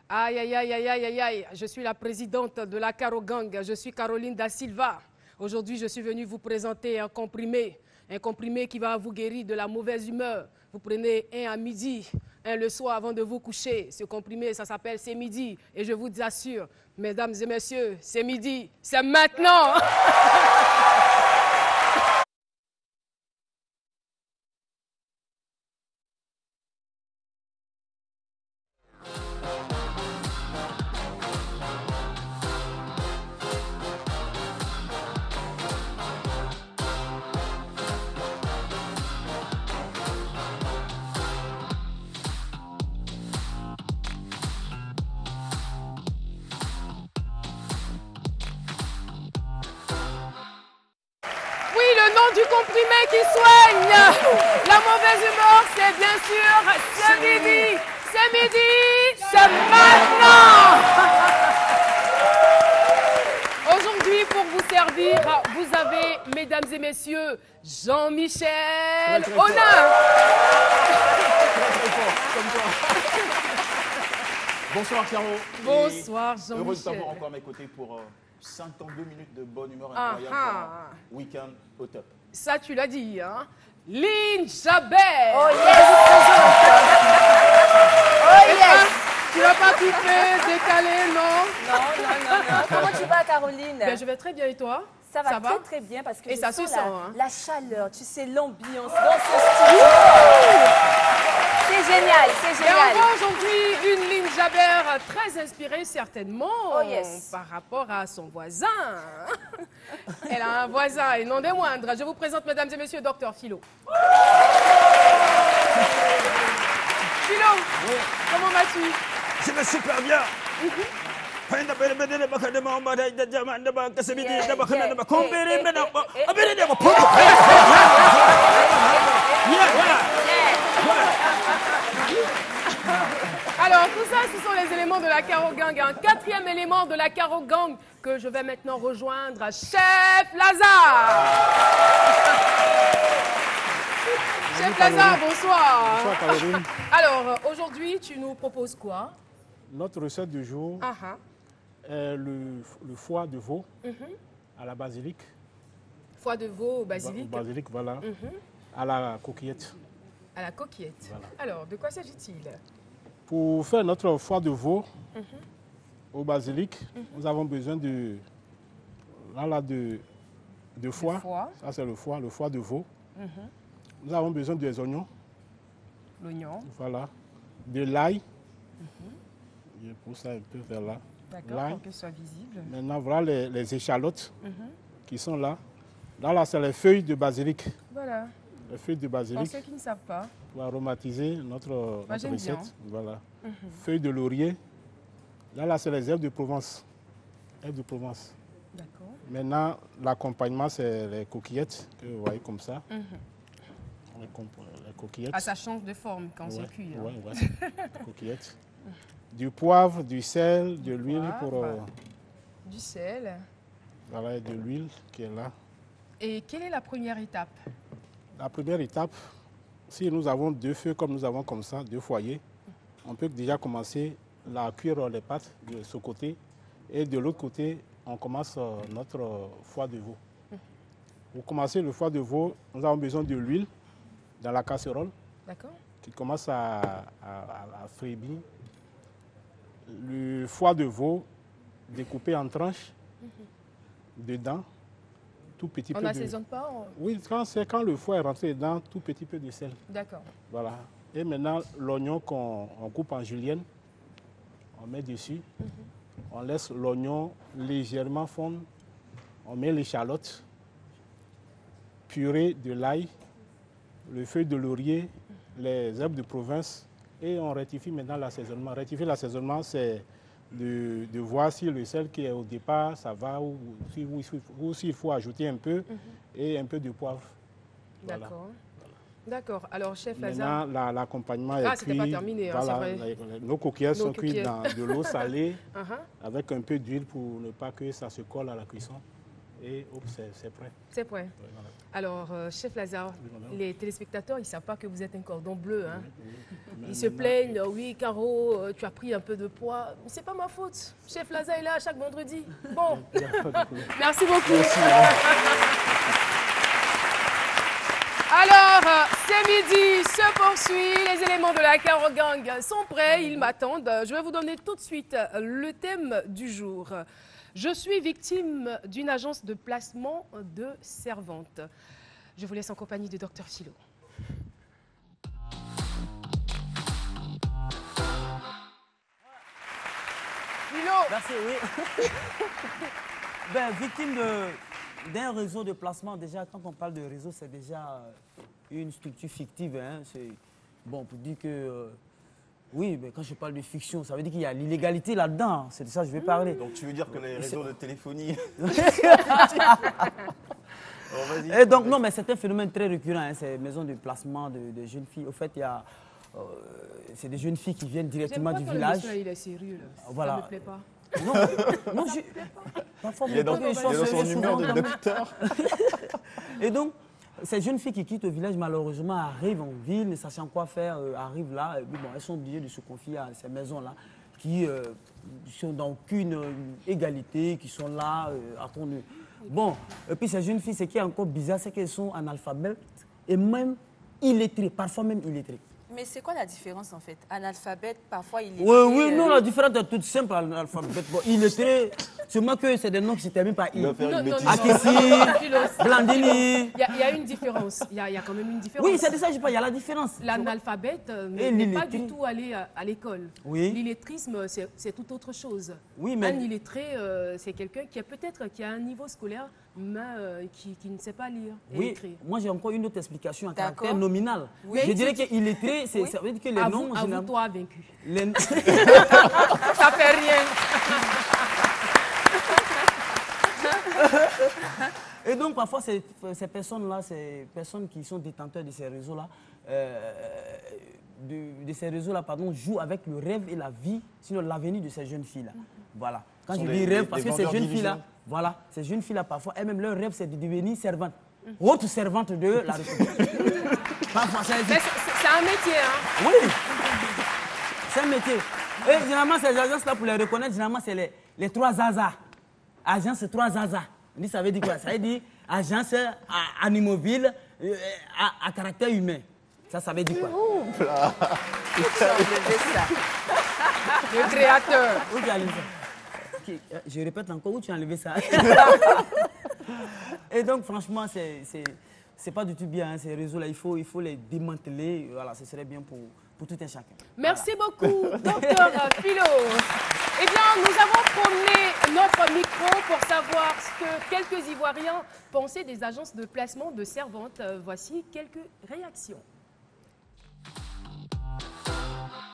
Aïe, aïe, aïe, aïe, aïe, aïe, aïe. Je suis la présidente de la Caro Gang. Je suis Caroline Da Silva. Aujourd'hui, je suis venue vous présenter un comprimé qui va vous guérir de la mauvaise humeur. Vous prenez un à midi, un le soir avant de vous coucher. Ce comprimé, ça s'appelle C'est Midi. Et je vous assure, mesdames et messieurs, c'est midi, c'est maintenant. Oui, le nom du comprimé qui soigne la mauvaise humeur, c'est bien sûr C'est Midi. C'est midi, c'est maintenant. Aujourd'hui, pour vous servir, vous avez, mesdames et messieurs, Jean-Michel Honin. Bonsoir Caro. Bonsoir Jean-Michel. Heureux de t'avoir encore à mes côtés pour 52 minutes de bonne humeur incroyable. Week-end au top. Ça, tu l'as dit, hein? Lynn Chabert. Oh yes. Oh yes. Tu vas pas couper, décaler, non? Non. Comment tu vas, Caroline? Ben, je vais très bien et toi? Ça va très bien parce que et je ça sens se sent, hein? la chaleur, tu sais, l'ambiance dans ce studio. C'est génial, c'est Et on génial. voit aujourd'hui une Lynn Chabert très inspirée certainement par rapport à son voisin. Elle a un voisin et non des moindres. Je vous présente, mesdames et messieurs, Dr Philo. Philo, comment vas-tu? Je vais super bien. Alors, tout ça, ce sont les éléments de la Caro Gang. Un quatrième élément de la Caro Gang que je vais maintenant rejoindre, Chef Lazare. Chef Lazare, bonsoir. Bonsoir Caroline. Alors, aujourd'hui, tu nous proposes quoi? Notre recette du jour est le foie de veau à la basilic. Foie de veau au basilic. Basilic, voilà. À la coquillette. À la coquillette. Voilà. Alors, de quoi s'agit-il? Pour faire notre foie de veau au basilic, nous avons besoin de foie. Ça, c'est le foie de veau. Nous avons besoin des oignons. L'oignon. Voilà. De l'ail. Je pousse ça un peu vers là. D'accord, pour que ce soit visible. Maintenant, voilà les échalotes qui sont là. Là, c'est les feuilles de basilic. Voilà. Les feuilles de basilic. Pour ceux qui ne savent pas. Pour aromatiser notre j'aime recette. bien. Voilà. Feuilles de laurier. Là, c'est les herbes de Provence. Herbes de Provence. D'accord. Maintenant, l'accompagnement, c'est les coquillettes que vous voyez comme ça. Les coquillettes. Ah, ça change de forme quand c'est cuit. Oui, coquillettes. Du poivre, du sel, de l'huile pour... Du sel. Voilà, de l'huile qui est là. Et quelle est la première étape? La première étape, si nous avons deux feux comme nous avons comme ça, deux foyers, on peut déjà commencer à cuire les pâtes de ce côté. Et de l'autre côté, on commence notre foie de veau. Pour commencer le foie de veau, nous avons besoin de l'huile dans la casserole. D'accord. Qui commence à frémir. Le foie de veau découpé en tranches, dedans, tout petit peu de... On n'assaisonne pas? Oui, quand le foie est rentré dedans, tout petit peu de sel. D'accord. Voilà. Et maintenant, l'oignon qu'on coupe en julienne, on met dessus. On laisse l'oignon légèrement fondre. On met l'échalote, purée de l'ail, le feuille de laurier, les herbes de province et on rectifie maintenant l'assaisonnement. Rectifier l'assaisonnement, c'est de voir si le sel qui est au départ, ça va ou s'il faut ajouter un peu et un peu de poivre. D'accord. Voilà. D'accord. Alors, chef Lazare... Maintenant, l'accompagnement est cuit. Ah, c'était pas terminé, hein, voilà, c'est vrai. Nos coquillettes sont cuites dans de l'eau salée avec un peu d'huile pour ne pas que ça se colle à la cuisson. et hop, c'est prêt. C'est prêt. Oui, voilà. Alors, chef Lazare, Voilà. les téléspectateurs, ils ne savent pas que vous êtes un cordon bleu. Hein. Mais Ils se maintenant, plaignent, oui, Caro, tu as pris un peu de poids. C'est pas ma faute. Chef Lazare est là chaque vendredi. Bon, il y a pas de problème. merci beaucoup. Merci, Alors, c'est midi, se poursuit. Les éléments de la Caro Gang sont prêts, ils m'attendent. Je vais vous donner tout de suite le thème du jour. Je suis victime d'une agence de placement de servantes. Je vous laisse en compagnie du docteur Philo. Philo, Merci, oui. Ben, victime d'un réseau de placement, déjà, quand on parle de réseau, c'est déjà une structure fictive. Hein. C'est bon pour dire que, oui, mais quand je parle de fiction, ça veut dire qu'il y a l'illégalité là-dedans. C'est de ça que je vais parler. Donc tu veux dire que les réseaux de téléphonie... Et donc, non, mais c'est un phénomène très récurrent, hein, ces maisons de placement de jeunes filles. Au fait, il y a... c'est des jeunes filles qui viennent directement du village. Il est sérieux, là. Voilà. Ça ne me plaît pas. Non, non, parfois, Il est dans son humeur de souvent- docteur. Et donc, ces jeunes filles qui quittent le village, malheureusement, arrivent en ville, ne sachant quoi faire, arrivent là, et puis bon, elles sont obligées de se confier à ces maisons-là, qui sont dans aucune égalité, qui sont là, à ton nœud. Bon, et puis ces jeunes filles, ce qui est encore bizarre, c'est qu'elles sont analphabètes et même illettrées, parfois même illettrées. Mais c'est quoi la différence en fait? Analphabète, parfois il est. Oui, non, la différence est toute simple, analphabète. Bon, illettré, seulement que c'est des noms qui se terminent par I. Il va faire une bêtise. Akissi, Blandini. Il y a une différence. Il y a quand même une différence. Oui, c'est de ça que je parle, il y a la différence. L'analphabète Et n'est pas l'illettré. du tout allé à l'école. Oui. L'illettrisme, c'est tout autre chose. Oui, mais- Un illettré, c'est quelqu'un qui a peut-être qui a un niveau scolaire, mais qui ne sait pas lire et Oui, écrire. moi j'ai encore une autre explication en D'accord. caractère nominal. Oui. Je dirais qu'illettré, Oui. ça veut dire que les noms... généralement- Avoue-toi vaincu. les- Ça fait rien. Et donc parfois ces personnes-là, ces personnes qui sont détenteurs de ces réseaux-là, de ces réseaux-là, pardon, jouent avec le rêve et la vie, sinon l'avenir de ces jeunes filles-là. Voilà. Quand Ce je sont dis des rêve, parce que ces vendeurs jeunes filles-là, d'illusions. voilà, ces jeunes filles-là, parfois, elles-mêmes, leur rêve, c'est de devenir servante. Haute servante de la République. Parfois, ça existe. Mais c'est un métier, hein. Oui, c'est un métier. Et généralement, ces agences-là, pour les reconnaître, généralement, c'est les trois Zaza. Agence 3 Zaza. Ça veut dire quoi? Ça veut dire agence animoville à caractère humain. Ça veut dire quoi? Le créateur. Où tu as enlevé ça? Ok, je répète encore, où tu as enlevé ça? Et donc, franchement, c'est pas du tout bien, hein, ces réseaux-là. Il faut les démanteler. Voilà, ce serait bien pour tout un chacun. Merci beaucoup, docteur Philo. Eh bien, nous avons promené notre micro pour savoir ce que quelques Ivoiriens pensaient des agences de placement de servantes. Voici quelques réactions.